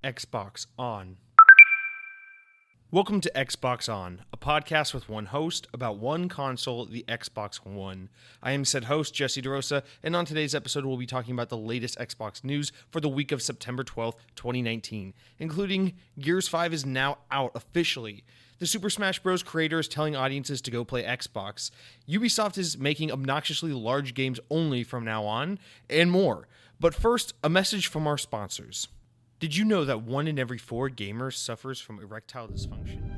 Xbox On. Welcome to Xbox On, a podcast with one host about one console, the Xbox One. I am said host, Jesse DeRosa, and on today's episode we'll be talking about the latest Xbox news for the week of September 12th, 2019, including Gears 5 is now out officially. The Super Smash Bros. Creator is telling audiences to go play Xbox. Ubisoft is making obnoxiously large games only from now on, and more. But first, a message from our sponsors. Did you know that 1 in every 4 gamers suffers from erectile dysfunction?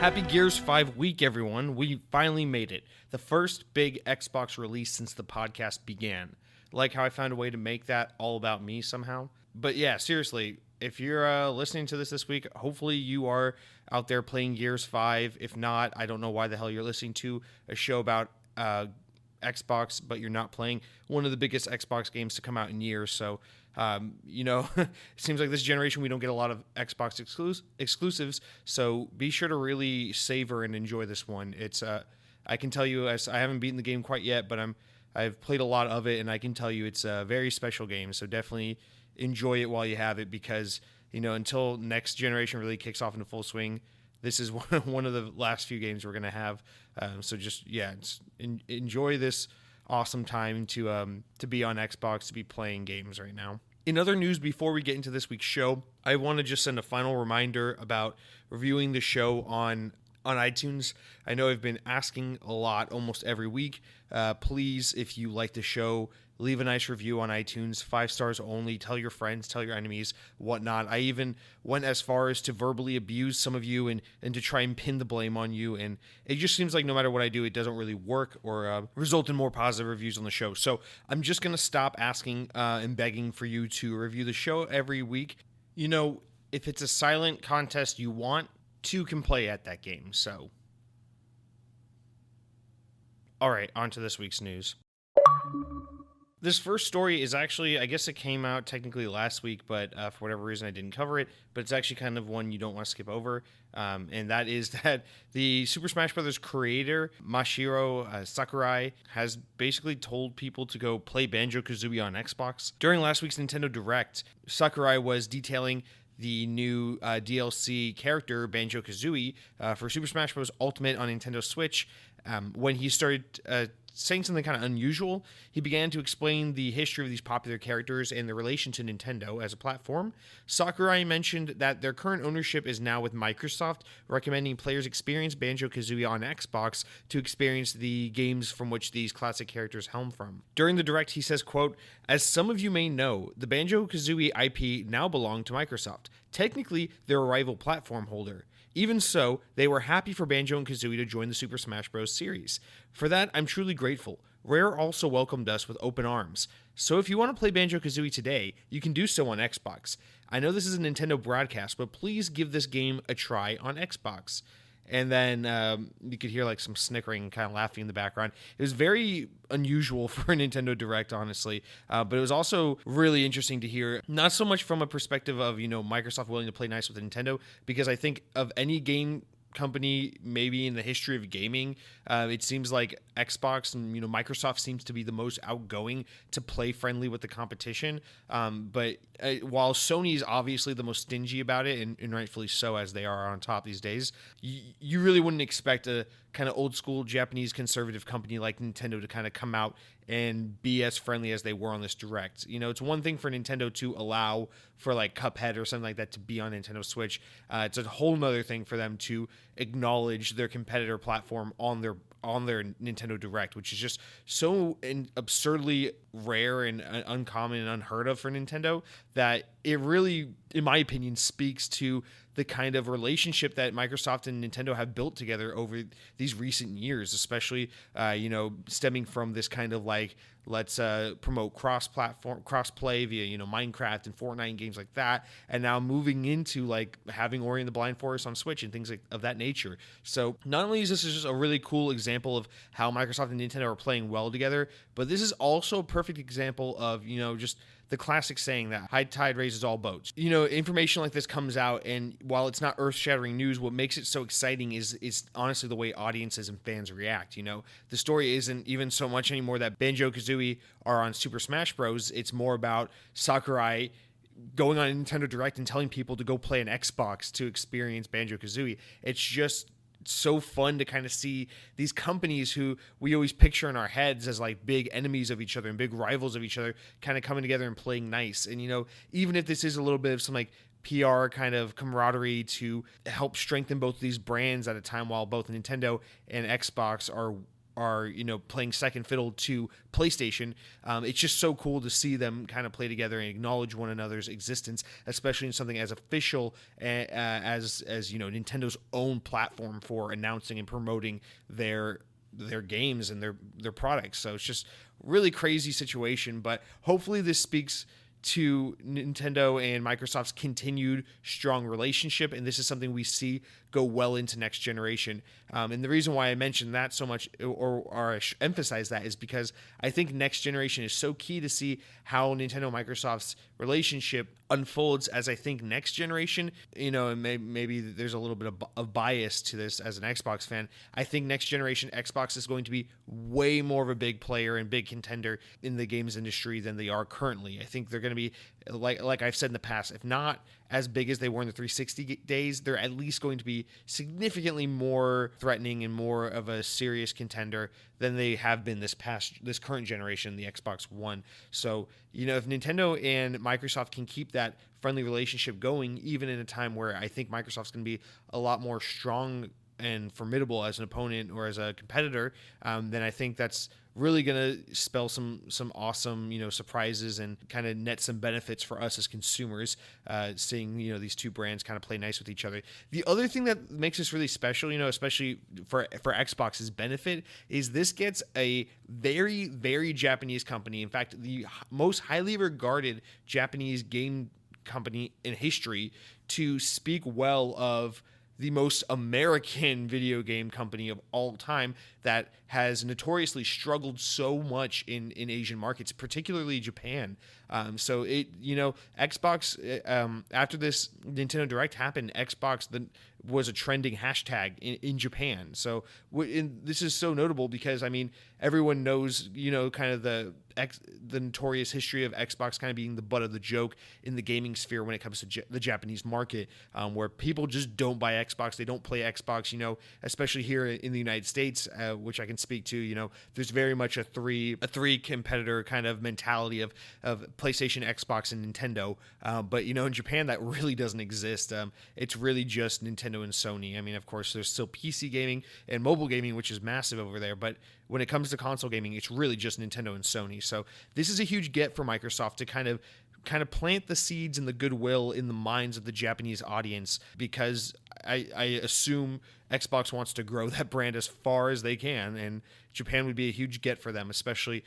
Happy Gears 5 week, everyone. We finally made it. The first big Xbox release since the podcast began. Like how I found a way to make that all about me somehow. But yeah, seriously, if you're listening to this week, hopefully you are out there playing Gears 5. If not, I don't know why the hell you're listening to a show about Xbox, but you're not playing one of the biggest Xbox games to come out in years. So, it seems like this generation we don't get a lot of Xbox exclusives. So be sure to really savor and enjoy this one. It's I can tell you, as I haven't beaten the game quite yet, but I've played a lot of it, and I can tell you it's a very special game. So definitely enjoy it while you have it, because until next generation really kicks off into full swing, this is one of the last few games we're gonna have. So just enjoy this awesome time to be on Xbox, to be playing games right now. In other news, before we get into this week's show, I want to just send a final reminder about reviewing the show on iTunes. I know I've been asking a lot almost every week. Please, if you like the show, leave a nice review on iTunes, 5 stars only. Tell your friends, tell your enemies, whatnot. I even went as far as to verbally abuse some of you and to try and pin the blame on you. And it just seems like no matter what I do, it doesn't really work or result in more positive reviews on the show. So I'm just going to stop asking and begging for you to review the show every week. If it's a silent contest you want, 2 can play at that game. So, all right, on to this week's news. This first story is actually, I guess it came out technically last week, but for whatever reason I didn't cover it. But it's actually kind of one you don't want to skip over. And that is that the Super Smash Bros. Creator, Masahiro Sakurai, has basically told people to go play Banjo-Kazooie on Xbox. During last week's Nintendo Direct, Sakurai was detailing the new DLC character, Banjo-Kazooie, for Super Smash Bros. Ultimate on Nintendo Switch. When he started saying something kind of unusual, he began to explain the history of these popular characters and their relation to Nintendo as a platform. Sakurai mentioned that their current ownership is now with Microsoft, recommending players experience Banjo-Kazooie on Xbox to experience the games from which these classic characters helm from. During the Direct, he says, quote, "As some of you may know, the Banjo-Kazooie IP now belong to Microsoft. Technically, they're a rival platform holder. Even so, they were happy for Banjo and Kazooie to join the Super Smash Bros. Series. For that, I'm truly grateful. Rare also welcomed us with open arms. So if you want to play Banjo-Kazooie today, you can do so on Xbox. I know this is a Nintendo broadcast, but please give this game a try on Xbox." And then you could hear like some snickering, kind of laughing in the background. It was very unusual for a Nintendo Direct, honestly. But it was also really interesting to hear, not so much from a perspective of, Microsoft willing to play nice with Nintendo, because I think of any game company maybe in the history of gaming, it seems like Xbox and Microsoft seems to be the most outgoing to play friendly with the competition, but while Sony's obviously the most stingy about it, and rightfully so, as they are on top these days, you really wouldn't expect a kind of old school Japanese conservative company like Nintendo to kind of come out and be as friendly as they were on this Direct. It's one thing for Nintendo to allow for like Cuphead or something like that to be on Nintendo Switch. It's a whole nother thing for them to acknowledge their competitor platform on their Nintendo Direct, which is just so absurdly rare and uncommon and unheard of for Nintendo, that it really, in my opinion, speaks to the kind of relationship that Microsoft and Nintendo have built together over these recent years, especially, stemming from this kind of like let's promote cross-platform, cross-play via, Minecraft and Fortnite and games like that. And now moving into like having Ori and the Blind Forest on Switch and things like of that nature. So not only is this just a really cool example of how Microsoft and Nintendo are playing well together, but this is also a perfect example of, just the classic saying that high tide raises all boats. Information like this comes out, and while it's not earth-shattering news, what makes it so exciting is honestly the way audiences and fans react. The story isn't even so much anymore that Banjo-Kazooie are on Super Smash Bros. It's more about Sakurai going on Nintendo Direct and telling people to go play an Xbox to experience Banjo-Kazooie. It's just so fun to kind of see these companies who we always picture in our heads as like big enemies of each other and big rivals of each other kind of coming together and playing nice. And, even if this is a little bit of some like PR kind of camaraderie to help strengthen both of these brands at a time while both Nintendo and Xbox are playing second fiddle to PlayStation. It's just so cool to see them kind of play together and acknowledge one another's existence, especially in something as official as Nintendo's own platform for announcing and promoting their games and their products. So it's just really crazy situation, but hopefully this speaks to Nintendo and Microsoft's continued strong relationship, and this is something we see go well into next generation. And the reason why I mentioned that so much, or emphasize that, is because I think next generation is so key to see how Nintendo and Microsoft's relationship unfolds, as I think next generation, and maybe there's a little bit of bias to this as an Xbox fan. I think next generation Xbox is going to be way more of a big player and big contender in the games industry than they are currently. I think they're going to be, like I've said in the past, if not as big as they were in the 360 days, they're at least going to be significantly more threatening and more of a serious contender than they have been this current generation, the Xbox One. So, if Nintendo and Microsoft can keep that friendly relationship going, even in a time where I think Microsoft's going to be a lot more strong and formidable as an opponent or as a competitor, then I think that's really going to spell some awesome, surprises and kind of net some benefits for us as consumers, seeing, these two brands kind of play nice with each other. The other thing that makes this really special, especially for Xbox's benefit, is this gets a very, very Japanese company. In fact, the most highly regarded Japanese game company in history to speak well of the most American video game company of all time that has notoriously struggled so much in Asian markets, particularly Japan. So Xbox, after this Nintendo Direct happened, Xbox was a trending hashtag in Japan. So this is so notable because, everyone knows, kind of the notorious history of Xbox kind of being the butt of the joke in the gaming sphere when it comes to the Japanese market, where people just don't buy Xbox. They don't play Xbox, especially here in the United States, which I can speak to. There's very much a three competitor kind of mentality of PlayStation, Xbox, and Nintendo. But in Japan, that really doesn't exist. It's really just Nintendo and Sony. Of course, there's still PC gaming and mobile gaming, which is massive over there. But when it comes to console gaming, it's really just Nintendo and Sony. So this is a huge get for Microsoft to kind of plant the seeds and the goodwill in the minds of the Japanese audience, because I assume Xbox wants to grow that brand as far as they can, and Japan would be a huge get for them, especially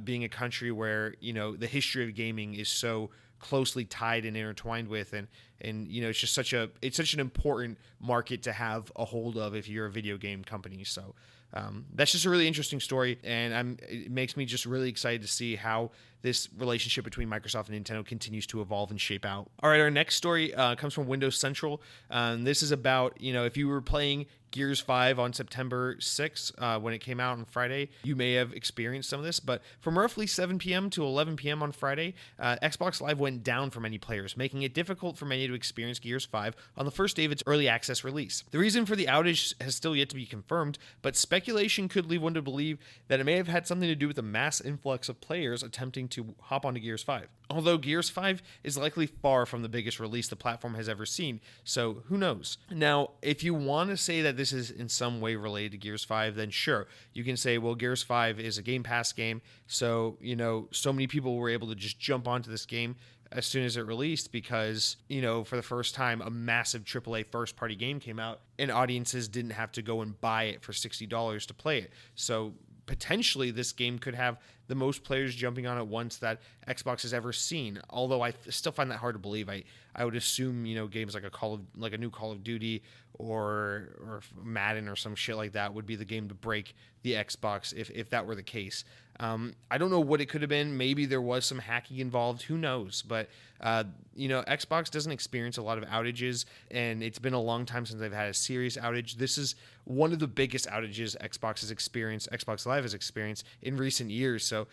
being a country where the history of gaming is so closely tied and intertwined with, and it's just such an important market to have a hold of if you're a video game company. So that's just a really interesting story, and it makes me just really excited to see how this relationship between Microsoft and Nintendo continues to evolve and shape out. All right, our next story comes from Windows Central. This is about, if you were playing Gears 5 on September 6th when it came out on Friday, you may have experienced some of this, but from roughly 7 p.m. to 11 p.m. on Friday, Xbox Live went down for many players, making it difficult for many to experience Gears 5 on the first day of its early access release. The reason for the outage has still yet to be confirmed, but speculation could lead one to believe that it may have had something to do with the mass influx of players attempting to hop onto Gears 5. Although Gears 5 is likely far from the biggest release the platform has ever seen, so who knows? Now, if you want to say that this is in some way related to Gears 5, then sure, you can say, well, Gears 5 is a Game Pass game, so, so many people were able to just jump onto this game as soon as it released because, for the first time, a massive AAA first-party game came out, and audiences didn't have to go and buy it for $60 to play it. So potentially this game could have the most players jumping on at once that Xbox has ever seen. Although I still find that hard to believe. I would assume, games like a new Call of Duty or Madden or some shit like that would be the game to break the Xbox if that were the case. I don't know what it could have been. Maybe there was some hacking involved. Who knows? But, Xbox doesn't experience a lot of outages, and it's been a long time since they've had a serious outage. This is one of the biggest outages Xbox Live has experienced in recent years. So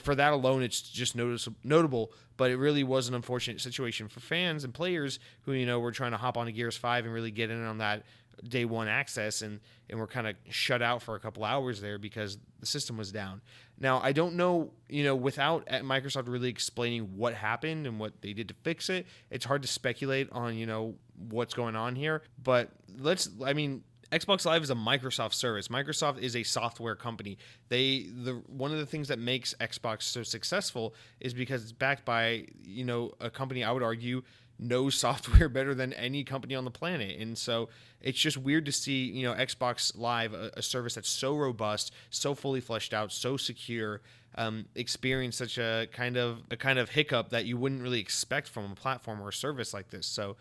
for that alone, it's just notable. But it really was an unfortunate situation for fans and players who, were trying to hop onto Gears 5 and really get in on that day one access, and we're kind of shut out for a couple hours there because the system was down. Now, I don't know, without Microsoft really explaining what happened and what they did to fix it, it's hard to speculate on, what's going on here. But Xbox Live is a Microsoft service. Microsoft is a software company. One of the things that makes Xbox so successful is because it's backed by, a company, I would argue, knows software better than any company on the planet. And so it's just weird to see, Xbox Live, a service that's so robust, so fully fleshed out, so secure, experience such a kind of hiccup that you wouldn't really expect from a platform or a service like this. So,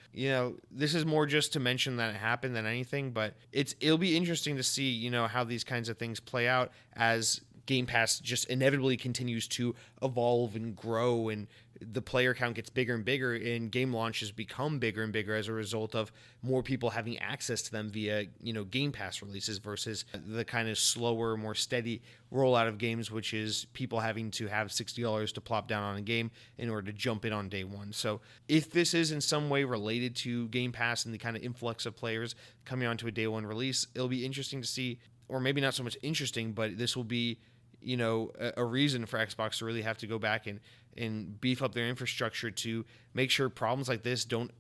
this is more just to mention that it happened than anything, but it'll be interesting to see, how these kinds of things play out as Game Pass just inevitably continues to evolve and grow, and the player count gets bigger and bigger, and game launches become bigger and bigger as a result of more people having access to them via, Game Pass releases versus the kind of slower, more steady rollout of games, which is people having to have $60 to plop down on a game in order to jump in on day one. So if this is in some way related to Game Pass and the kind of influx of players coming onto a day one release, it'll be interesting to see, or maybe not so much interesting, but this will be a reason for Xbox to really have to go back and beef up their infrastructure to make sure problems like this don't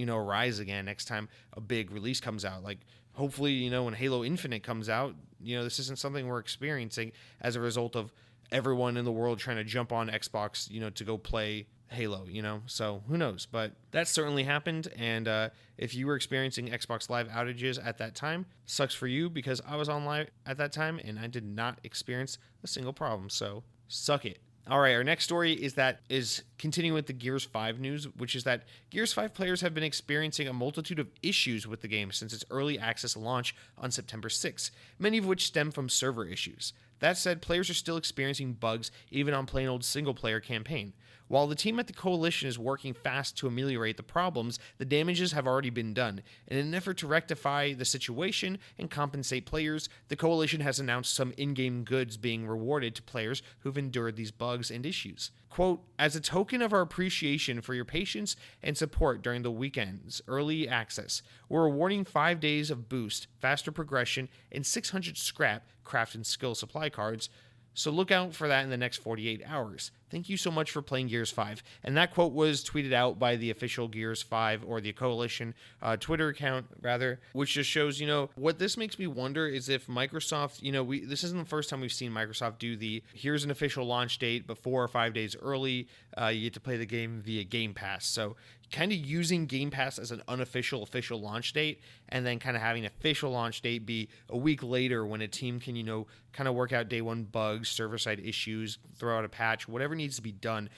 arise again next time a big release comes out. Like, hopefully, when Halo Infinite comes out, this isn't something we're experiencing as a result of everyone in the world trying to jump on Xbox, to go play Halo, so who knows? But that certainly happened, and if you were experiencing Xbox Live outages at that time, sucks for you, because I was on live at that time and I did not experience a single problem, so suck it. All right, our next story is continuing with the Gears 5 news, which is that Gears 5 players have been experiencing a multitude of issues with the game since its early access launch on September 6th, many of which stem from server issues. That said, players are still experiencing bugs even on plain old single-player campaign. While the team at the Coalition is working fast to ameliorate the problems, the damages have already been done. In an effort to rectify the situation and compensate players, the Coalition has announced some in-game goods being rewarded to players who've endured these bugs and issues. Quote, "As a token of our appreciation for your patience and support during the weekend's early access, we're awarding 5 days of boost, faster progression, and 600 scrap craft and skill supply cards. So look out for that in the next 48 hours. Thank you so much for playing Gears 5. And that quote was tweeted out by the official Gears 5, or the Coalition Twitter account, rather, which just shows, what this makes me wonder is if Microsoft, this isn't the first time we've seen Microsoft do here's an official launch date, but 4 or 5 days early, you get to play the game via Game Pass. So kind of using Game Pass as an unofficial official launch date, and then kind of having an official launch date be a week later when a team can, kind of work out day one bugs, server-side issues, throw out a patch, whatever needs to be done.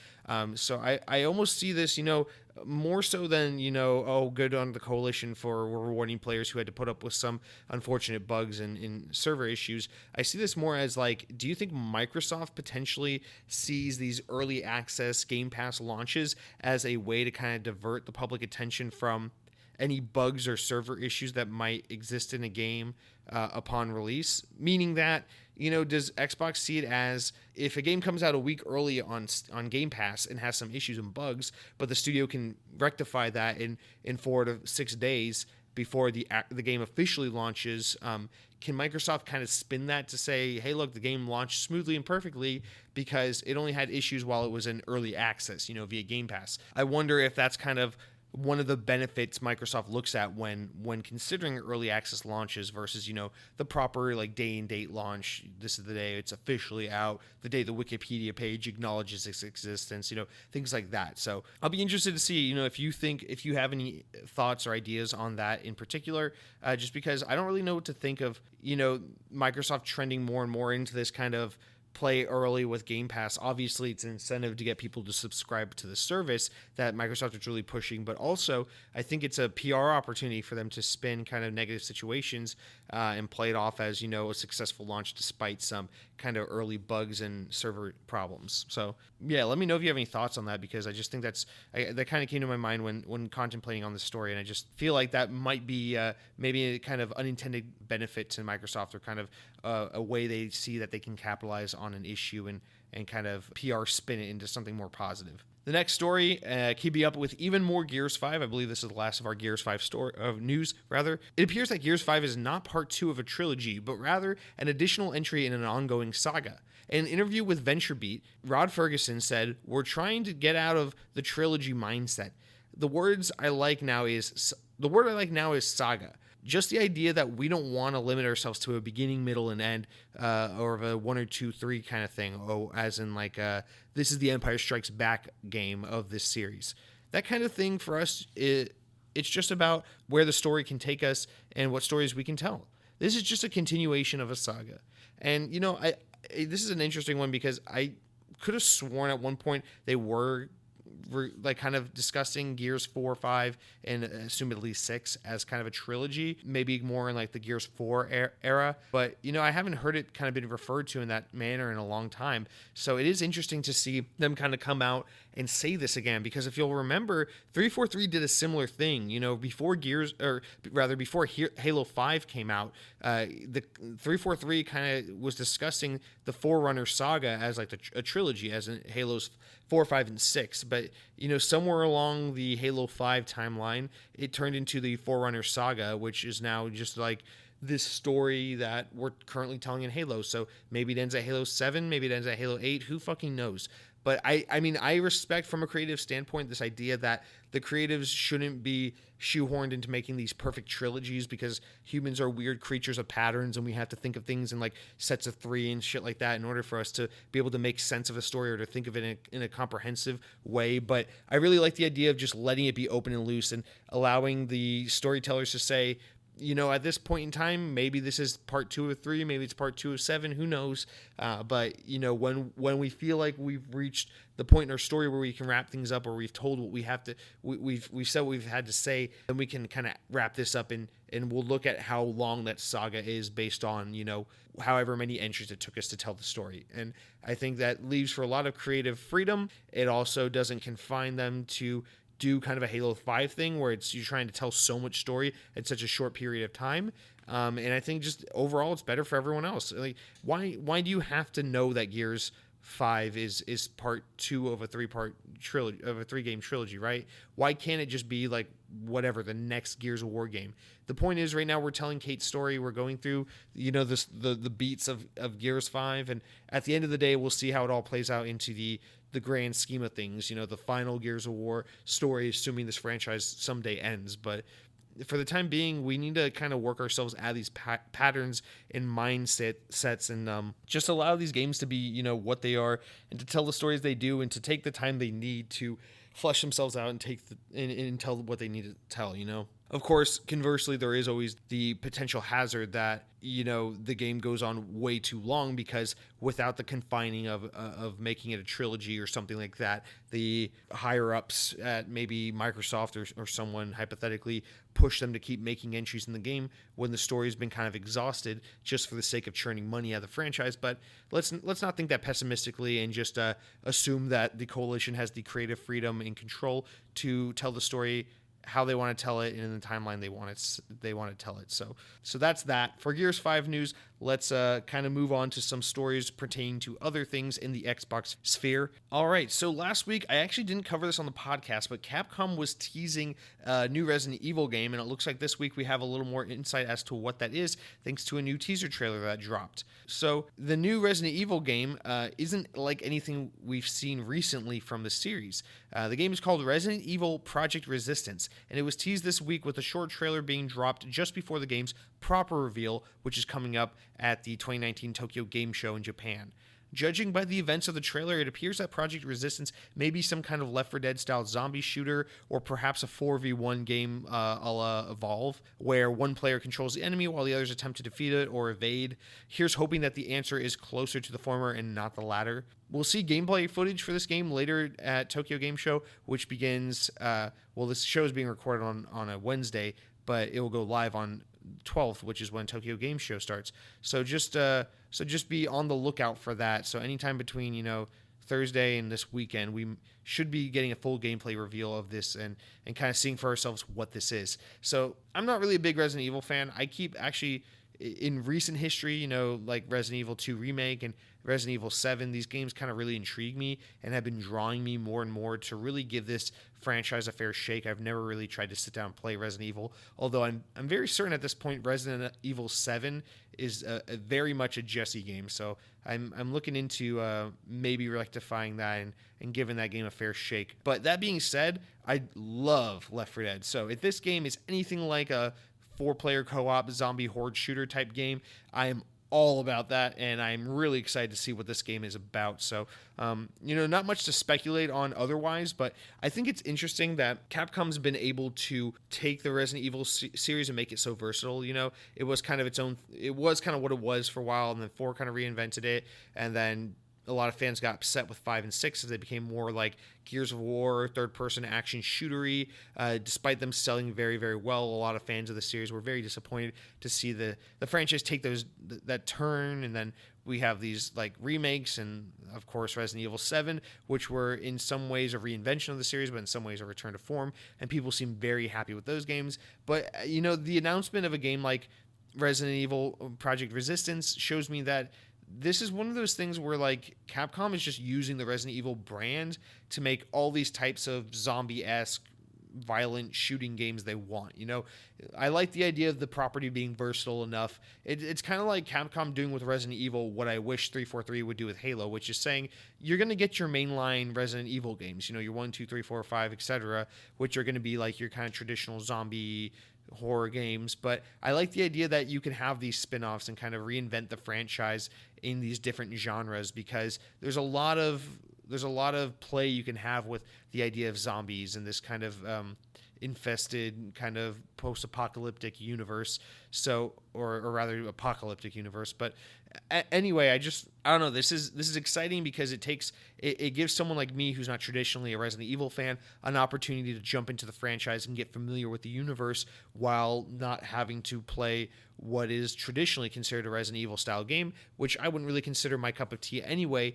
So I almost see this, more so than, good on the Coalition for rewarding players who had to put up with some unfortunate bugs and server issues. I see this more as do you think Microsoft potentially sees these early access Game Pass launches as a way to kind of divert the public attention from any bugs or server issues that might exist in a game upon release? Meaning that, does Xbox see it as, if a game comes out a week early on Game Pass and has some issues and bugs, but the studio can rectify that in 4 to 6 days before the game officially launches, can Microsoft kind of spin that to say, hey, look, the game launched smoothly and perfectly because it only had issues while it was in early access, via Game Pass? I wonder if that's kind of one of the benefits Microsoft looks at when considering early access launches versus, the proper day and date launch. This is the day it's officially out, the day the Wikipedia page acknowledges its existence, things like that. So I'll be interested to see, if you have any thoughts or ideas on that in particular, just because I don't really know what to think of, Microsoft trending more and more into this kind of play early with Game Pass. Obviously, it's an incentive to get people to subscribe to the service that Microsoft is really pushing, but also I think it's a PR opportunity for them to spin kind of negative situations and play it off as, a successful launch despite some kind of early bugs and server problems. So yeah, let me know if you have any thoughts on that, because I just think that kind of came to my mind when contemplating on the story, and I just feel like that might be maybe a kind of unintended benefit to Microsoft, or kind of a way they see that they can capitalize on an issue and kind of PR spin it into something more positive. The next story, keeping up with even more Gears 5. I believe this is the last of our Gears 5 news, rather. It appears that Gears 5 is not part 2 of a trilogy, but rather an additional entry in an ongoing saga. In an interview with VentureBeat, Rod Ferguson said, "We're trying to get out of the trilogy mindset. The word I like now is saga. Just the idea that we don't want to limit ourselves to a beginning, middle, and end, or a 1 or 2, 3 kind of thing. Oh, as in this is the Empire Strikes Back game of this series. That kind of thing for us, it's just about where the story can take us and what stories we can tell. This is just a continuation of a saga." And this is an interesting one, because I could have sworn at one point they were like kind of discussing Gears 4, 5, and assumedly 6 as kind of a trilogy, maybe more in like the Gears 4 era. But, I haven't heard it kind of been referred to in that manner in a long time. So it is interesting to see them kind of come out and say this again, because if you'll remember, 343 did a similar thing, before before Halo 5 came out. The 343 kind of was discussing the Forerunner saga as like a trilogy, as in Halos 4, 5, and 6. But, somewhere along the Halo 5 timeline, it turned into the Forerunner saga, which is now just like this story that we're currently telling in Halo. So maybe it ends at Halo 7, maybe it ends at Halo 8, who fucking knows? But I respect from a creative standpoint this idea that the creatives shouldn't be shoehorned into making these perfect trilogies, because humans are weird creatures of patterns, and we have to think of things in like sets of 3 and shit like that in order for us to be able to make sense of a story or to think of it in a comprehensive way. But I really like the idea of just letting it be open and loose and allowing the storytellers to say, at this point in time, maybe this is part 2 of 3, maybe it's part 2 of 7, who knows? But when we feel like we've reached the point in our story where we can wrap things up, or we've told what we have to, we've said what we've had to say, then we can kind of wrap this up, and we'll look at how long that saga is based on, however many entries it took us to tell the story. And I think that leaves for a lot of creative freedom. It also doesn't confine them to do kind of a Halo 5 thing where you're trying to tell so much story in such a short period of time. And I think just overall it's better for everyone else. Like, why do you have to know that Gears 5 is part 2 of a 3-part trilogy, of a 3-game trilogy, right? Why can't it just be like whatever, the next Gears of War game? The point is, right now we're telling Kate's story. We're going through, the beats of Gears 5, and at the end of the day, we'll see how it all plays out into the grand scheme of things, the final Gears of War story, assuming this franchise someday ends. But for the time being, we need to kind of work ourselves out of these patterns and mindsets, and just allow these games to be, what they are, and to tell the stories they do, and to take the time they need to flesh themselves out and and tell what they need to tell. Of course, conversely, there is always the potential hazard that, the game goes on way too long, because without the confining of making it a trilogy or something like that, the higher ups at maybe Microsoft or someone hypothetically push them to keep making entries in the game when the story's been kind of exhausted, just for the sake of churning money out of the franchise. But let's not think that pessimistically, and just assume that the Coalition has the creative freedom and control to tell the story how they want to tell it and in the timeline they want to tell it. So that's that. For Gears 5 news, let's kind of move on to some stories pertaining to other things in the Xbox sphere. All right, so last week, I actually didn't cover this on the podcast, but Capcom was teasing a new Resident Evil game, and it looks like this week we have a little more insight as to what that is, thanks to a new teaser trailer that dropped. So the new Resident Evil game isn't like anything we've seen recently from the series. The game is called Resident Evil Project Resistance, and it was teased this week with a short trailer being dropped just before the game's proper reveal, which is coming up at the 2019 Tokyo Game Show in Japan. Judging by the events of the trailer, it appears that Project Resistance may be some kind of Left 4 Dead style zombie shooter, or perhaps a 4v1 game a la Evolve, where one player controls the enemy while the others attempt to defeat it or evade. Here's hoping that the answer is closer to the former and not the latter. We'll see gameplay footage for this game later at Tokyo Game Show, which begins, this show is being recorded on a Wednesday, but it will go live on 12th, which is when Tokyo Game Show starts. So just be on the lookout for that. So anytime between, Thursday and this weekend, we should be getting a full gameplay reveal of this and kind of seeing for ourselves what this is. So I'm not really a big Resident Evil fan. I keep actually, in recent history, like Resident Evil 2 Remake and Resident Evil 7, these games kind of really intrigue me and have been drawing me more and more to really give this franchise a fair shake. I've never really tried to sit down and play Resident Evil, although I'm very certain at this point Resident Evil 7 is a very much a Jesse game, so I'm looking into maybe rectifying that and giving that game a fair shake. But that being said, I love Left 4 Dead, so if this game is anything like a 4-player co-op zombie horde shooter type game, I am all about that, and I'm really excited to see what this game is about. So, not much to speculate on otherwise, but I think it's interesting that Capcom's been able to take the Resident Evil series and make it so versatile. It was kind of what it was for a while, and then 4 kind of reinvented it, and then a lot of fans got upset with 5 and 6 as they became more like Gears of War, third-person action shootery. Despite them selling very, very well, a lot of fans of the series were very disappointed to see the franchise take that turn. And then we have these like remakes and, of course, Resident Evil 7, which were in some ways a reinvention of the series, but in some ways a return to form. And people seem very happy with those games. But, the announcement of a game like Resident Evil Project Resistance shows me that this is one of those things where like Capcom is just using the Resident Evil brand to make all these types of zombie-esque violent shooting games they want. I like the idea of the property being versatile enough. It's kind of like Capcom doing with Resident Evil what I wish 343 would do with Halo, which is saying you're going to get your mainline Resident Evil games, your 1, 2, 3, 4, 5, etc., which are going to be like your kind of traditional zombie horror games. But I like the idea that you can have these spin-offs and kind of reinvent the franchise in these different genres, because there's a lot of play you can have with the idea of zombies and this kind of infested kind of post-apocalyptic universe, or rather apocalyptic universe. But anyway, I don't know, this is exciting because it gives someone like me who's not traditionally a Resident Evil fan an opportunity to jump into the franchise and get familiar with the universe while not having to play what is traditionally considered a Resident Evil style game, which I wouldn't really consider my cup of tea anyway.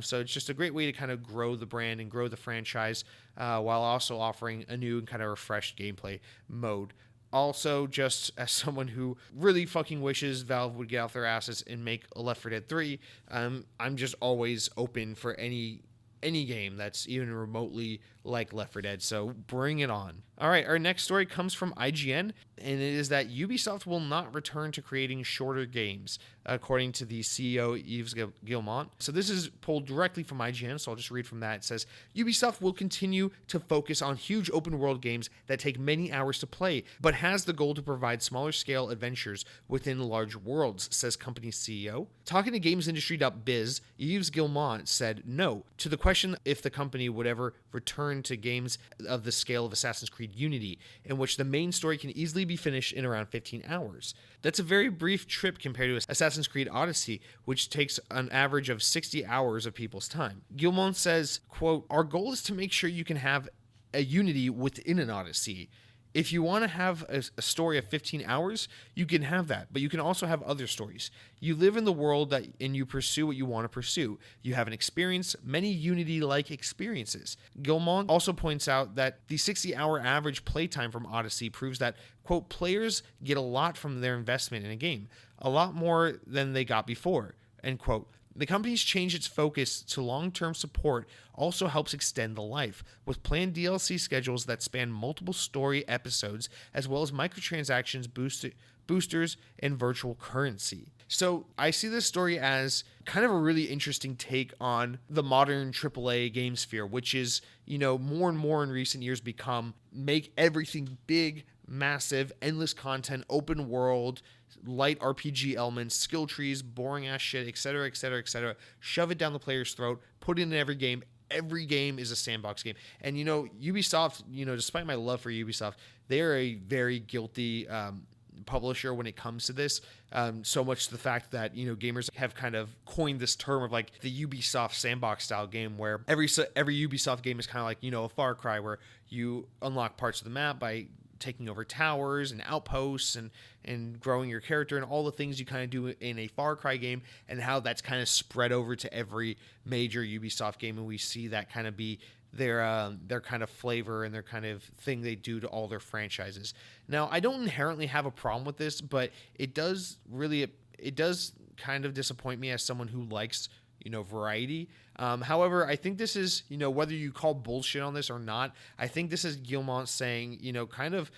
So it's just a great way to kind of grow the brand and grow the franchise while also offering a new and kind of refreshed gameplay mode. Also, just as someone who really fucking wishes Valve would get off their asses and make a Left 4 Dead 3, I'm just always open for any game that's even remotely like Left 4 Dead, so bring it on. All right, our next story comes from IGN, and it is that Ubisoft will not return to creating shorter games, according to the CEO, Yves Guillemot. So this is pulled directly from IGN, so I'll just read from that. It says, Ubisoft will continue to focus on huge open-world games that take many hours to play, but has the goal to provide smaller-scale adventures within large worlds, says company CEO. Talking to GamesIndustry.biz, Yves Guillemot said no to the question if the company would ever return to games of the scale of Assassin's Creed Unity, in which the main story can easily be finished in around 15 hours. That's a very brief trip compared to Assassin's Creed Odyssey, which takes an average of 60 hours of people's time. Guillemot says, quote, "Our goal is to make sure you can have a Unity within an Odyssey. If you want to have a story of 15 hours, you can have that, but you can also have other stories. You live in the world and you pursue what you want to pursue. You have an experience, many Unity-like experiences." Guillemot also points out that the 60-hour average playtime from Odyssey proves that, quote, "players get a lot from their investment in a game, a lot more than they got before," end quote. The company's changed its focus to long-term support also helps extend the life, with planned DLC schedules that span multiple story episodes, as well as microtransactions, boosters, and virtual currency. So I see this story as kind of a really interesting take on the modern AAA game sphere, which is, more and more in recent years become make everything big, massive, endless content, open world, light RPG elements, skill trees, boring ass shit, etc., etc., etc. Shove it down the player's throat, put it in every game. Every game is a sandbox game. And, Ubisoft, despite my love for Ubisoft, they are a very guilty publisher when it comes to this. So much to the fact that, gamers have kind of coined this term of like the Ubisoft sandbox style game, where every Ubisoft game is kind of like, a Far Cry, where you unlock parts of the map by taking over towers and outposts and growing your character and all the things you kind of do in a Far Cry game, and how that's kind of spread over to every major Ubisoft game. And we see that kind of be their kind of flavor and their kind of thing they do to all their franchises. Now, I don't inherently have a problem with this, but it does kind of disappoint me as someone who likes, variety. However, I think this is, whether you call bullshit on this or not, I think this is Guillemot saying, kind of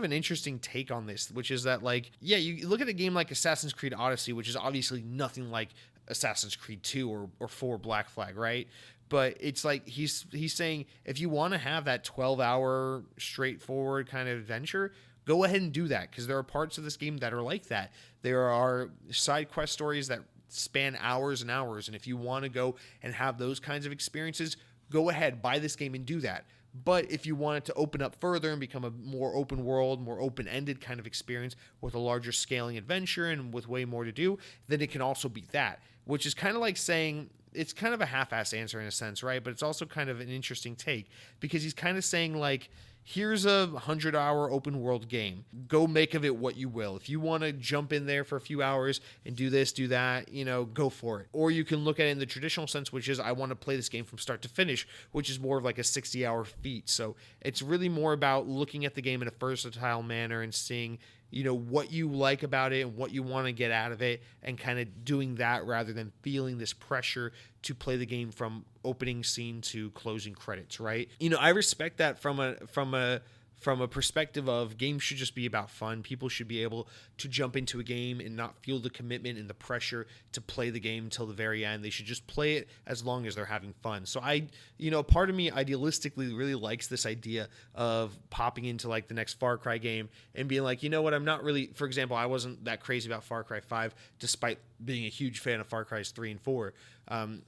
an interesting take on this, which is that, like, yeah, you look at a game like Assassin's Creed Odyssey, which is obviously nothing like Assassin's Creed 2 or 4 Black Flag, right? But it's like he's saying, if you want to have that 12-hour straightforward kind of adventure, go ahead and do that, because there are parts of this game that are like that. There are side quest stories that span hours and hours, and if you want to go and have those kinds of experiences, go ahead, buy this game and do that. But if you want it to open up further and become a more open world, more open-ended kind of experience with a larger scaling adventure and with way more to do, then it can also be that, which is kind of like saying, it's kind of a half-ass answer in a sense, right? But it's also kind of an interesting take, because he's kind of saying, like, here's a 100-hour open world game. Go make of it what you will. If you want to jump in there for a few hours and do this, do that, go for it. Or you can look at it in the traditional sense, which is, I want to play this game from start to finish, which is more of like a 60-hour feat. So it's really more about looking at the game in a versatile manner and seeing, what you like about it and what you want to get out of it, and kind of doing that rather than feeling this pressure to play the game from opening scene to closing credits, right? I respect that from a perspective of games should just be about fun. People should be able to jump into a game and not feel the commitment and the pressure to play the game until the very end. They should just play it as long as they're having fun. So part of me idealistically really likes this idea of popping into like the next Far Cry game and being like, I'm not really, for example, I wasn't that crazy about Far Cry 5, despite being a huge fan of Far Cry's 3 and 4.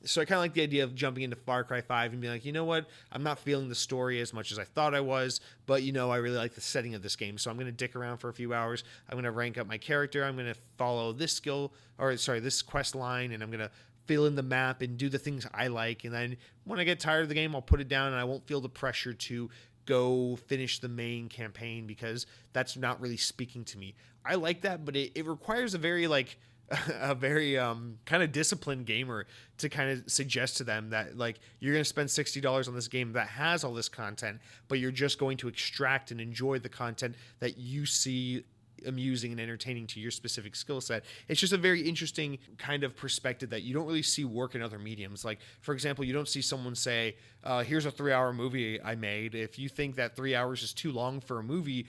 So I kind of like the idea of jumping into Far Cry 5 and being like, I'm not feeling the story as much as I thought I was, but I really like the setting of this game. So I'm going to dick around for a few hours. I'm going to rank up my character. I'm going to follow this this quest line, and I'm going to fill in the map and do the things I like. And then when I get tired of the game, I'll put it down and I won't feel the pressure to go finish the main campaign, because that's not really speaking to me. I like that, but it requires a very kind of disciplined gamer to kind of suggest to them that, like, you're going to spend $60 on this game that has all this content, but you're just going to extract and enjoy the content that you see amusing and entertaining to your specific skill set. It's just a very interesting kind of perspective that you don't really see work in other mediums. Like, for example, you don't see someone say, here's a 3-hour movie I made. If you think that 3 hours is too long for a movie,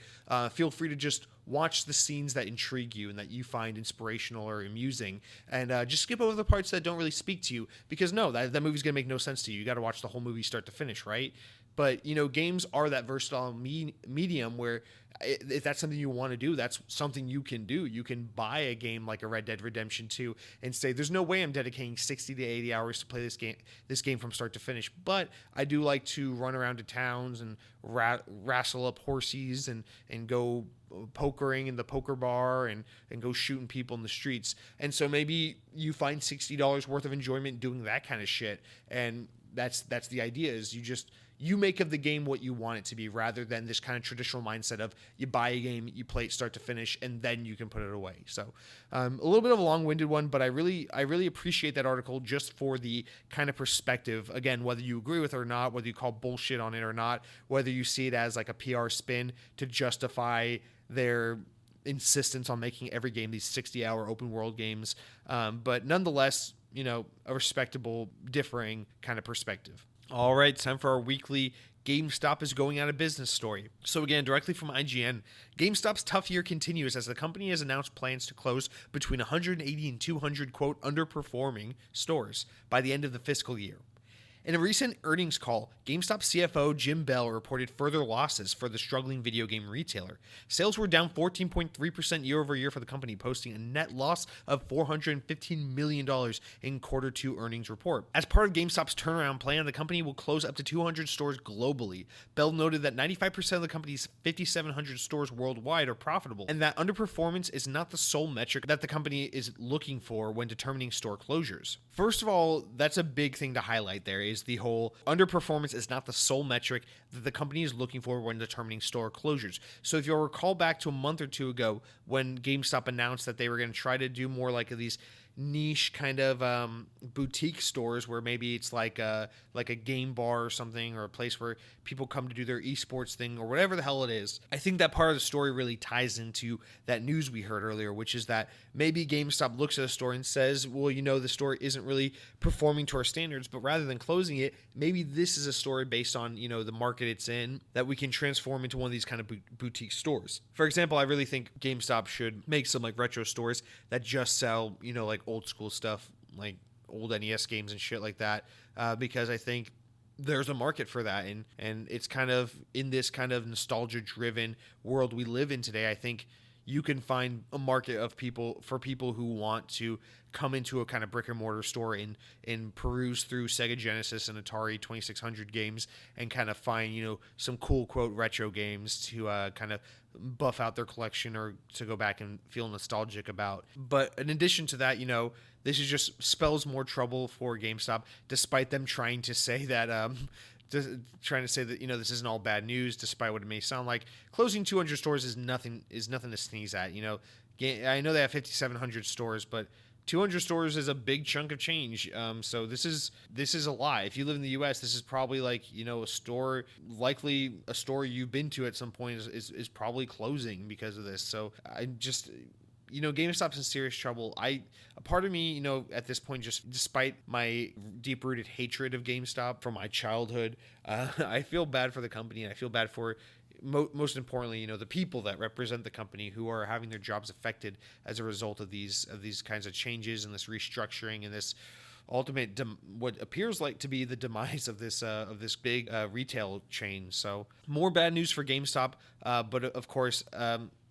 feel free to just watch the scenes that intrigue you and that you find inspirational or amusing, and just skip over the parts that don't really speak to you, because that movie's gonna make no sense to you. You got to watch the whole movie start to finish, right? But games are that versatile medium where if that's something you want to do, that's something you can do. You can buy a game like a Red Dead Redemption 2 and say, there's no way I'm dedicating 60 to 80 hours to play this game from start to finish, but I do like to run around to towns and wrestle up horses and go pokering in the poker bar and go shooting people in the streets. And so maybe you find $60 worth of enjoyment doing that kind of shit. And that's the idea, is you make of the game what you want it to be, rather than this kind of traditional mindset of you buy a game, you play it start to finish, and then you can put it away. So a little bit of a long-winded one, but I really appreciate that article just for the kind of perspective. Again, whether you agree with it or not, whether you call bullshit on it or not, whether you see it as like a PR spin to justify their insistence on making every game these 60-hour open world games. But nonetheless, a respectable, differing kind of perspective. All right, time for our weekly GameStop is going out of business story. So again, directly from IGN, GameStop's tough year continues as the company has announced plans to close between 180 and 200, quote, underperforming stores by the end of the fiscal year. In a recent earnings call, GameStop CFO Jim Bell reported further losses for the struggling video game retailer. Sales were down 14.3% year over year for the company, posting a net loss of $415 million in quarter two earnings report. As part of GameStop's turnaround plan, the company will close up to 200 stores globally. Bell noted that 95% of the company's 5,700 stores worldwide are profitable, and that underperformance is not the sole metric that the company is looking for when determining store closures. First of all, that's a big thing to highlight there, is the whole underperformance is not the sole metric that the company is looking for when determining store closures. So if you'll recall back to a month or two ago when GameStop announced that they were going to try to do more like these niche kind of boutique stores where maybe it's like a game bar or something, or a place where people come to do their esports thing or whatever the hell it is. I think that part of the story really ties into that news we heard earlier, which is that maybe GameStop looks at a store and says, well, the store isn't really performing to our standards, but rather than closing it, maybe this is a story based on, the market it's in that we can transform into one of these kind of boutique stores. For example, I really think GameStop should make some like retro stores that just sell, like old school stuff, like old NES games and shit like that, because I think there's a market for that, and it's kind of in this kind of nostalgia driven world we live in today. I think you can find a market of people who want to come into a kind of brick and mortar store and peruse through Sega Genesis and Atari 2600 games and kind of find, some cool quote retro games to kind of buff out their collection or to go back and feel nostalgic about. But in addition to that, this is just spells more trouble for GameStop, despite them trying to say that this isn't all bad news, despite what it may sound like. Closing 200 stores is nothing to sneeze at. I know they have 5,700 stores, but 200 stores is a big chunk of change. So this is a lot. If you live in the U.S., this is probably like, a store, likely a store you've been to at some point is probably closing because of this. So I just, GameStop's in serious trouble. A part of me, at this point, just despite my deep-rooted hatred of GameStop from my childhood, I feel bad for the company, and I feel bad for most importantly, the people that represent the company who are having their jobs affected as a result of these kinds of changes and this restructuring and this ultimate what appears like to be the demise of this big retail chain. So more bad news for GameStop, but of course,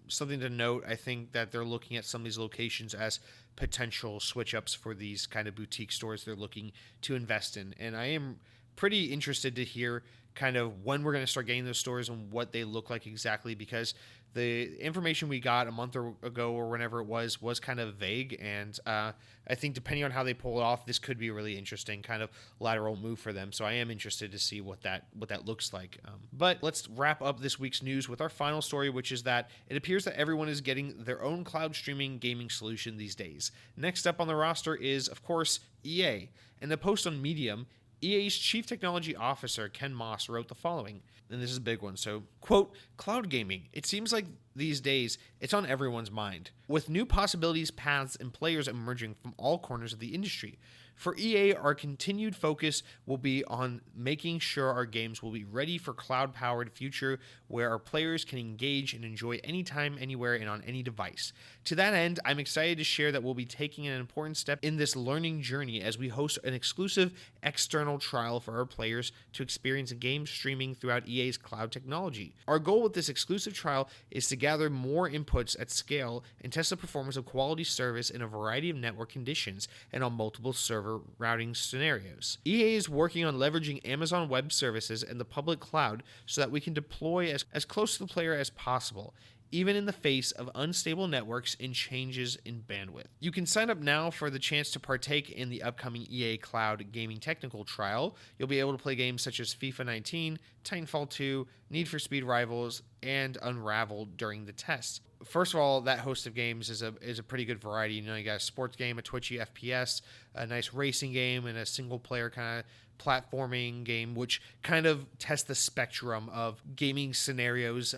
something to note. I think that they're looking at some of these locations as potential switch ups for these kind of boutique stores they're looking to invest in, and I am pretty interested to hear kind of when we're going to start getting those stores and what they look like exactly, because the information we got a month ago or whenever it was kind of vague, and I think depending on how they pull it off, this could be a really interesting kind of lateral move for them. So I am interested to see what that looks like. But let's wrap up this week's news with our final story, which is that it appears that everyone is getting their own cloud streaming gaming solution these days. Next up on the roster is, of course, EA. In a post on Medium, EA's Chief Technology Officer, Ken Moss, wrote the following, and this is a big one. So, quote, "Cloud gaming. It seems like these days it's on everyone's mind, with new possibilities, paths, and players emerging from all corners of the industry. For EA, our continued focus will be on making sure our games will be ready for cloud-powered future where our players can engage and enjoy anytime, anywhere, and on any device. To that end, I'm excited to share that we'll be taking an important step in this learning journey as we host an exclusive external trial for our players to experience game streaming throughout EA's cloud technology. Our goal with this exclusive trial is to gather more inputs at scale and test the performance of quality service in a variety of network conditions and on multiple server routing scenarios. EA is working on leveraging Amazon Web Services and the public cloud so that we can deploy as close to the player as possible, even in the face of unstable networks and changes in bandwidth. You can sign up now for the chance to partake in the upcoming EA Cloud Gaming Technical Trial. You'll be able to play games such as FIFA 19, Titanfall 2, Need for Speed Rivals, and Unravel during the test. First of all, that host of games is a pretty good variety. You got a sports game, a twitchy FPS, a nice racing game, and a single-player kind of platforming game, which kind of tests the spectrum of gaming scenarios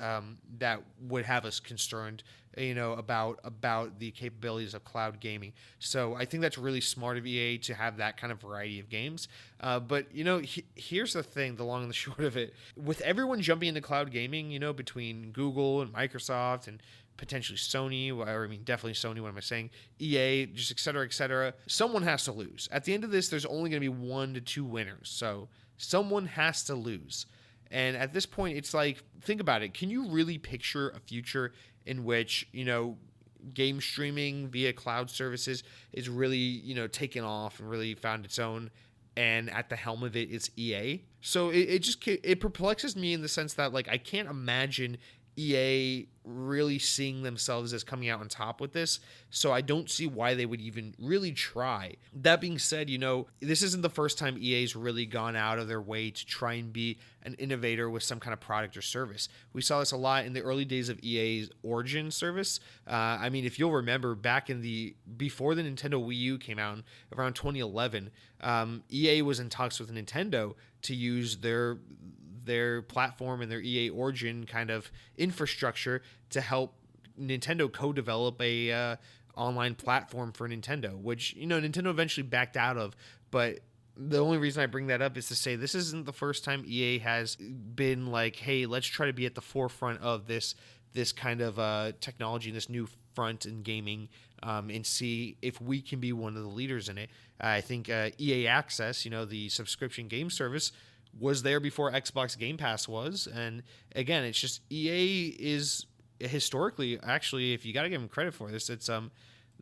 that would have us concerned about the capabilities of cloud gaming. So I think that's really smart of EA to have that kind of variety of games. But here's the thing, the long and the short of it. With everyone jumping into cloud gaming, between Google and Microsoft and potentially Sony, or I mean, definitely Sony, what am I saying? EA, just et cetera, someone has to lose. At the end of this, there's only going to be 1 to 2 winners. So someone has to lose. And at this point, it's like, think about it. Can you really picture a future in which, game streaming via cloud services is really, taken off and really found its own, and at the helm of it is EA? So it perplexes me in the sense that, like, I can't imagine EA really seeing themselves as coming out on top with this, so I don't see why they would even really try. That being said, this isn't the first time EA's really gone out of their way to try and be an innovator with some kind of product or service. We saw this a lot in the early days of EA's Origin service. If you'll remember, before the Nintendo Wii U came out around 2011, EA was in talks with Nintendo to use their platform and their EA Origin kind of infrastructure to help Nintendo co-develop a online platform for Nintendo, which Nintendo eventually backed out of. But the only reason I bring that up is to say this isn't the first time EA has been like, hey, let's try to be at the forefront of this kind of technology and this new front in gaming, and see if we can be one of the leaders in it. I think EA Access, the subscription game service, was there before Xbox Game Pass was. And again, it's just EA is historically, actually, if you got to give them credit for this, it's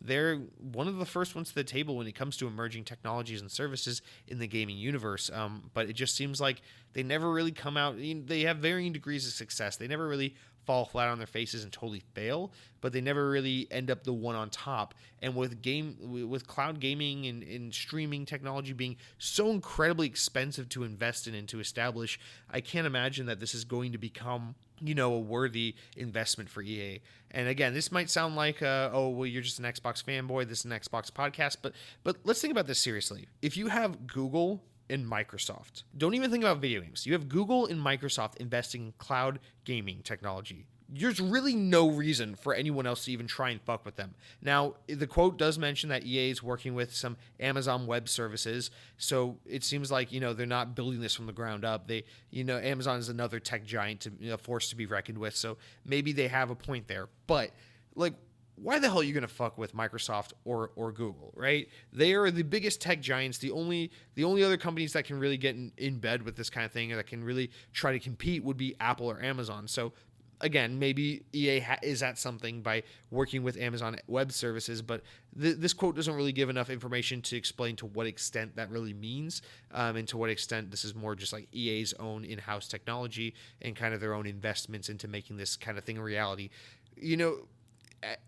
they're one of the first ones to the table when it comes to emerging technologies and services in the gaming universe. But it just seems like they never really come out. They have varying degrees of success. They never really fall flat on their faces and totally fail, but they never really end up the one on top. And with cloud gaming and streaming technology being so incredibly expensive to invest in and to establish, I can't imagine that this is going to become a worthy investment for EA. And again, this might sound like, you're just an Xbox fanboy, this is an Xbox podcast, but let's think about this seriously. If you have Google and Microsoft, don't even think about video games. You have Google and Microsoft investing in cloud gaming technology. There's really no reason for anyone else to even try and fuck with them. Now, the quote does mention that EA is working with some Amazon Web Services, so it seems like, they're not building this from the ground up. Amazon is another tech giant, to force to be reckoned with, so maybe they have a point there. But, like, why the hell are you going to fuck with Microsoft or Google, right? They are the biggest tech giants. The only other companies that can really get in bed with this kind of thing, or that can really try to compete, would be Apple or Amazon. So again, maybe EA is at something by working with Amazon Web Services, but this quote doesn't really give enough information to explain to what extent that really means, and to what extent this is more just like EA's own in-house technology and kind of their own investments into making this kind of thing a reality.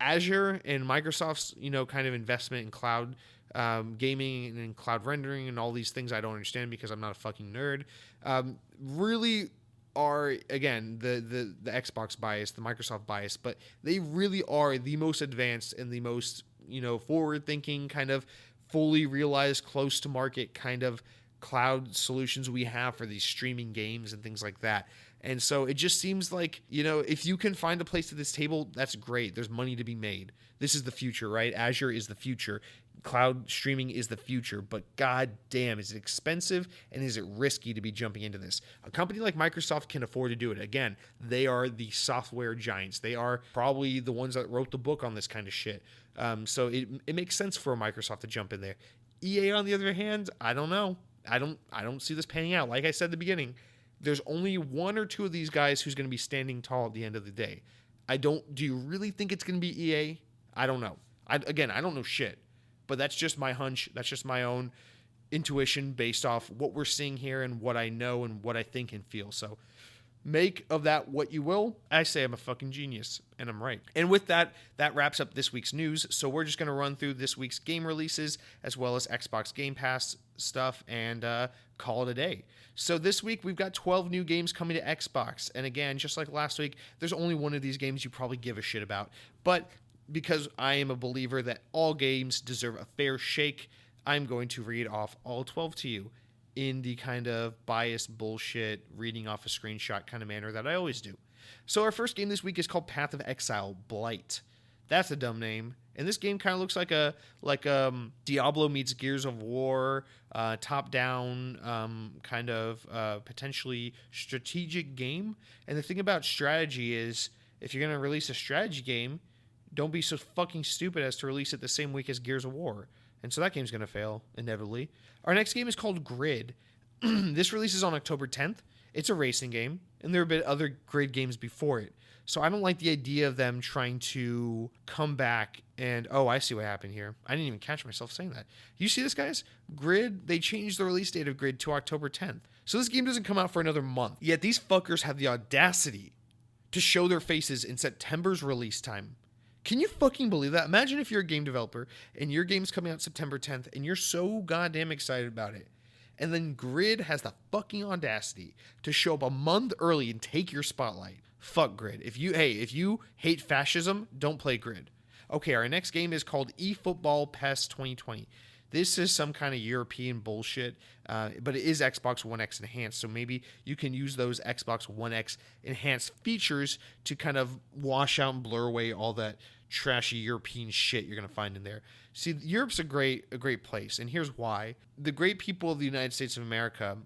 Azure and Microsoft's, kind of investment in cloud gaming and cloud rendering and all these things I don't understand because I'm not a fucking nerd, really are, again, the Xbox bias, the Microsoft bias, but they really are the most advanced and the most, forward-thinking, kind of fully realized, close to market kind of cloud solutions we have for these streaming games and things like that. And so it just seems like, if you can find a place at this table, that's great. There's money to be made. This is the future, right? Azure is the future. Cloud streaming is the future. But god damn, is it expensive and is it risky to be jumping into this? A company like Microsoft can afford to do it. Again, they are the software giants. They are probably the ones that wrote the book on this kind of shit. So it makes sense for Microsoft to jump in there. EA, on the other hand, I don't know. I don't see this panning out. Like I said at the beginning, there's only 1 or 2 of these guys who's going to be standing tall at the end of the day. Do you really think it's going to be EA? I don't know. I don't know shit. But that's just my hunch. That's just my own intuition based off what we're seeing here and what I know and what I think and feel. So make of that what you will. I say I'm a fucking genius, and I'm right. And with that wraps up this week's news. So we're just going to run through this week's game releases as well as Xbox Game Pass stuff and call it a day. So this week we've got 12 new games coming to Xbox. And again, just like last week, there's only one of these games you probably give a shit about. But because I am a believer that all games deserve a fair shake, I'm going to read off all 12 to you in the kind of biased bullshit, reading off a screenshot kind of manner that I always do. So our first game this week is called Path of Exile: Blight. That's a dumb name. And this game kind of looks like Diablo meets Gears of War, top-down kind of potentially strategic game. And the thing about strategy is, if you're going to release a strategy game, don't be so fucking stupid as to release it the same week as Gears of War. And so that game's going to fail, inevitably. Our next game is called Grid. This releases on October 10th. It's a racing game, and there have been other Grid games before it. So I don't like the idea of them trying to come back and, oh, I see what happened here. I didn't even catch myself saying that. You see this, guys? Grid, they changed the release date of Grid to October 10th. So this game doesn't come out for another month. Yet these fuckers have the audacity to show their faces in September's release time. Can you fucking believe that? Imagine if you're a game developer and your game's coming out September 10th and you're so goddamn excited about it. And then Grid has the fucking audacity to show up a month early and take your spotlight. Fuck Grid. If you hate fascism, don't play Grid. Okay, our next game is called eFootball PES 2020. This is some kind of European bullshit, but it is Xbox One X enhanced, so maybe you can use those Xbox One X enhanced features to kind of wash out and blur away all that trashy European shit you're going to find in there. See, Europe's a great place, and here's why. The great people of the United States of America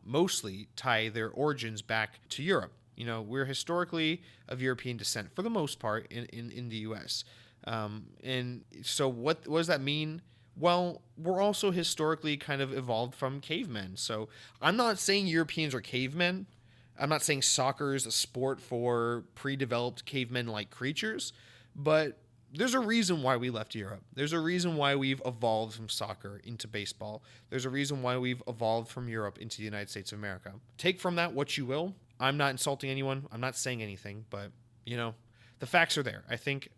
mostly tie their origins back to Europe. You know, we're historically of European descent for the most part in the U.S. And so what does that mean? Well, we're also historically kind of evolved from cavemen. So I'm not saying Europeans are cavemen. I'm not saying soccer is a sport for pre-developed cavemen-like creatures. But there's a reason why we left Europe. There's a reason why we've evolved from soccer into baseball. There's a reason why we've evolved from Europe into the United States of America. Take from that what you will. I'm not insulting anyone. I'm not saying anything, but, you know, the facts are there. I think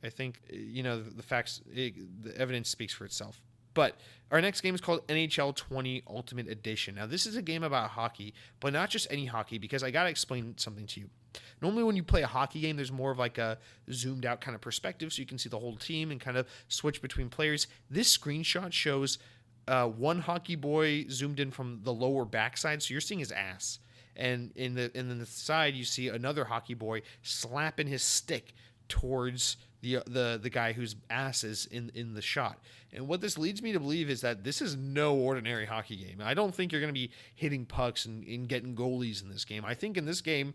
you know, the facts, the evidence speaks for itself. But our next game is called NHL 20 Ultimate Edition. Now, this is a game about hockey, but not just any hockey, because I got to explain something to you. Normally, when you play a hockey game, there's more of like a zoomed out kind of perspective, so you can see the whole team and kind of switch between players. This screenshot shows one hockey boy zoomed in from the lower backside, so you're seeing his ass. And in the side, you see another hockey boy slapping his stick towards the guy whose ass is in the shot. And what this leads me to believe is that this is no ordinary hockey game. I don't think you're going to be hitting pucks and getting goalies in this game. I think in this game,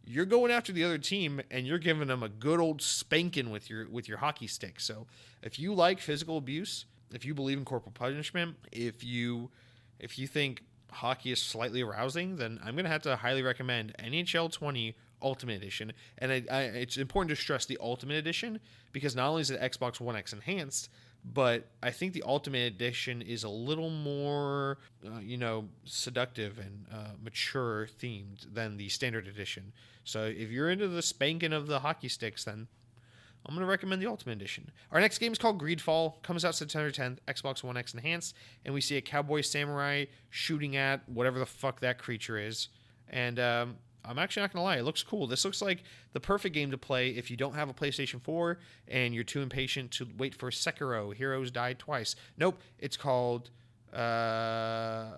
you're going after the other team and you're giving them a good old spanking with your hockey stick. So if you like physical abuse, if you believe in corporal punishment, if you think hockey is slightly arousing, then I'm going to have to highly recommend NHL 20 Ultimate Edition. And it's important to stress the Ultimate Edition, because not only is it Xbox One X enhanced, but I think the Ultimate Edition is a little more, seductive and mature themed than the Standard Edition. So if you're into the spanking of the hockey sticks, then I'm going to recommend the Ultimate Edition. Our next game is called Greedfall. Comes out September 10th, Xbox One X enhanced. And we see a cowboy samurai shooting at whatever the fuck that creature is. And I'm actually not going to lie. It looks cool. This looks like the perfect game to play if you don't have a PlayStation 4 and you're too impatient to wait for Sekiro, Heroes Die Twice. Nope. It's called that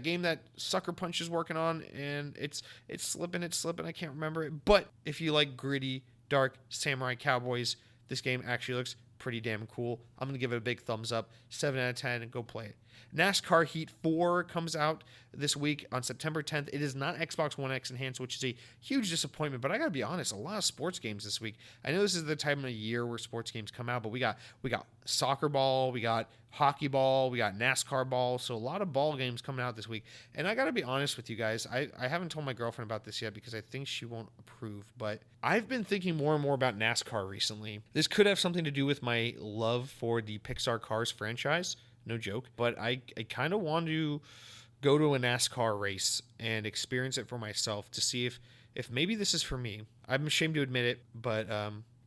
game that Sucker Punch is working on. And it's slipping. I can't remember it. But if you like gritty, dark samurai cowboys, this game actually looks pretty damn cool. I'm going to give it a big thumbs up. 7 out of 10, and go play it. NASCAR Heat 4 comes out this week on September 10th. It is not Xbox One X enhanced, which is a huge disappointment, but I got to be honest, a lot of sports games this week. I know this is the time of year where sports games come out, but we got soccer ball, we got hockey ball, we got NASCAR ball, so a lot of ball games coming out this week. And I got to be honest with you guys, I haven't told my girlfriend about this yet because I think she won't approve, but I've been thinking more and more about NASCAR recently. This could have something to do with my love for the Pixar Cars franchise. No joke. But I kind of want to go to a NASCAR race and experience it for myself to see if maybe this is for me. I'm ashamed to admit it, but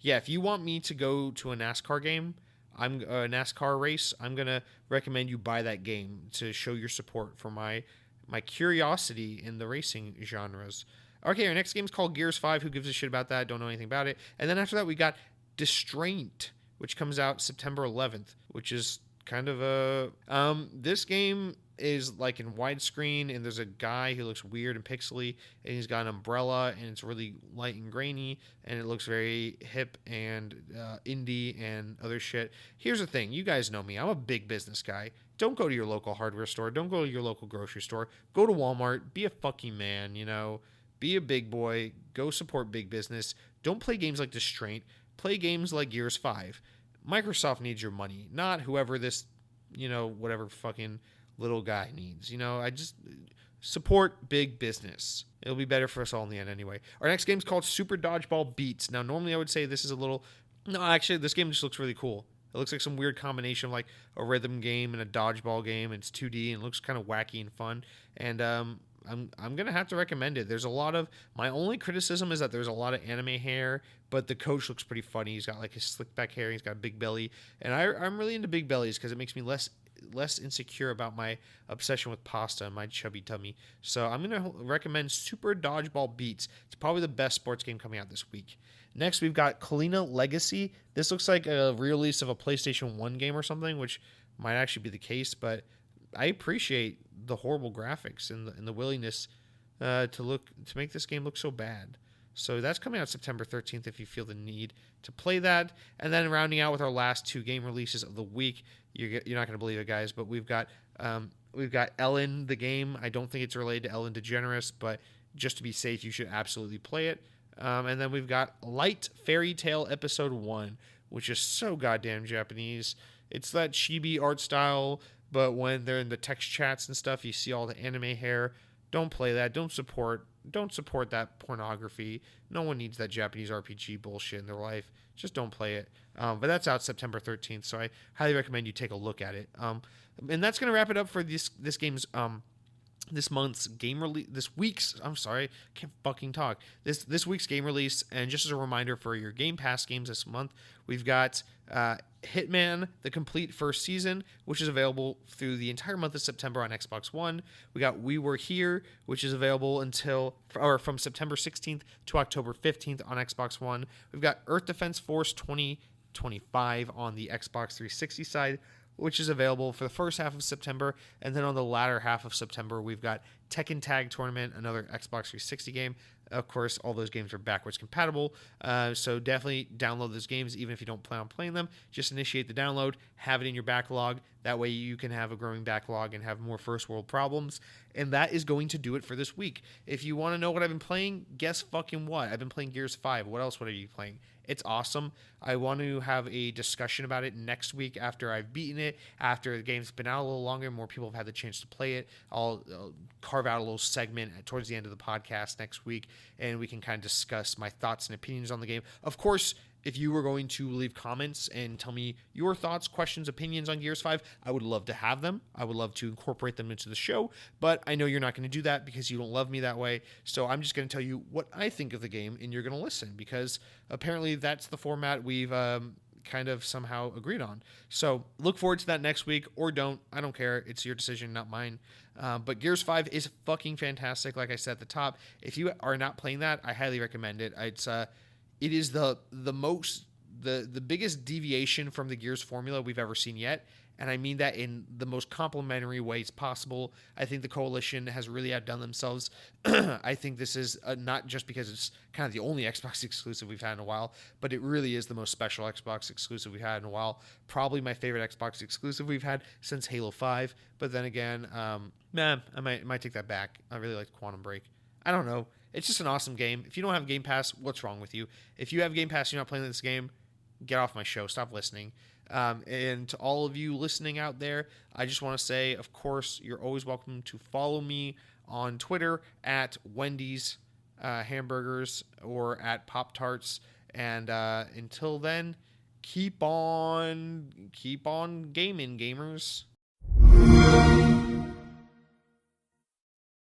if you want me to go to a NASCAR game, a NASCAR race, I'm going to recommend you buy that game to show your support for my curiosity in the racing genres. Okay, our next game is called Gears 5. Who gives a shit about that? Don't know anything about it. And then after that, we got Distraint, which comes out September 11th, which is kind of a this game is like in widescreen, and there's a guy who looks weird and pixely, and he's got an umbrella, and it's really light and grainy, and it looks very hip and indie and other shit. Here's the thing. You guys know me. I'm a big business guy. Don't go to your local hardware store. Don't go to your local grocery store. Go to Walmart. Be a fucking man, you know. Be a big boy. Go support big business. Don't play games like Distraint. Play games like Gears 5. Microsoft needs your money, not whoever this, you know, whatever fucking little guy needs. You know, I just support big business. It'll be better for us all in the end anyway. Our next game is called Super Dodgeball Beats. Now, normally I would say this is a little... No, actually, this game just looks really cool. It looks like some weird combination of like a rhythm game and a dodgeball game. And it's 2D and looks kind of wacky and fun. And I'm gonna have to recommend it. There's a lot of... My only criticism is that there's a lot of anime hair, but the coach looks pretty funny. He's got like his slick back hair. He's got a big belly. And I'm really into big bellies because it makes me less insecure about my obsession with pasta and my chubby tummy. So I'm going to recommend Super Dodgeball Beats. It's probably the best sports game coming out this week. Next, we've got Kalina Legacy. This looks like a re-release of a PlayStation 1 game or something, which might actually be the case, but I appreciate the horrible graphics and the willingness to make this game look so bad. So that's coming out September 13th if you feel the need to play that. And then rounding out with our last two game releases of the week, you're not going to believe it, guys, but we've got Ellen the game. I don't think it's related to Ellen DeGeneres, but just to be safe, you should absolutely play it. And then we've got Light Fairy Tale Episode 1, which is so goddamn Japanese. It's that chibi art style, but when they're in the text chats and stuff, you see all the anime hair. Don't play that. Don't support that pornography. No one needs that Japanese RPG bullshit in their life. Just don't play it. But that's out September 13th, so I highly recommend you take a look at it. And that's going to wrap it up for this game's this month's game release, this week's game release. And just as a reminder for your Game Pass games this month, we've got Hitman, the complete first season, which is available through the entire month of September on Xbox One. We got We Were Here, which is available from September 16th to October 15th on Xbox One. We've got Earth Defense Force 2025 on the Xbox 360 side, which is available for the first half of September. And then on the latter half of September, we've got Tekken Tag Tournament, another Xbox 360 game. Of course, all those games are backwards compatible, so definitely download those games, even if you don't plan on playing them. Just initiate the download, have it in your backlog. That way you can have a growing backlog and have more first world problems. And that is going to do it for this week. If you want to know what I've been playing, guess fucking what? I've been playing Gears 5. What else would I be playing? It's awesome. I want to have a discussion about it next week after I've beaten it, after the game's been out a little longer, more people have had the chance to play it. I'll carve out a little segment towards the end of the podcast next week, and we can kind of discuss my thoughts and opinions on the game. Of course, if you were going to leave comments and tell me your thoughts, questions, opinions on Gears 5, I would love to have them. I would love to incorporate them into the show, but I know you're not going to do that because you don't love me that way. So I'm just going to tell you what I think of the game, and you're going to listen because apparently that's the format we've kind of somehow agreed on. So look forward to that next week, or don't. I don't care. It's your decision, not mine. But Gears 5 is fucking fantastic. Like I said at the top, if you are not playing that, I highly recommend it. It is the biggest deviation from the Gears formula we've ever seen yet, and I mean that in the most complimentary ways possible. I think the Coalition has really outdone themselves. I think this is not just because it's kind of the only Xbox exclusive we've had in a while, but it really is the most special Xbox exclusive we've had in a while. Probably my favorite Xbox exclusive we've had since Halo 5, but then again, I might take that back. I really like Quantum Break. I don't know. It's just an awesome game. If you don't have Game Pass, what's wrong with you? If you have Game Pass and you're not playing this game, get off my show. Stop listening. And to all of you listening out there, I just want to say, of course, you're always welcome to follow me on Twitter at Wendy's Hamburgers or at Pop Tarts. And until then, keep on gaming, gamers.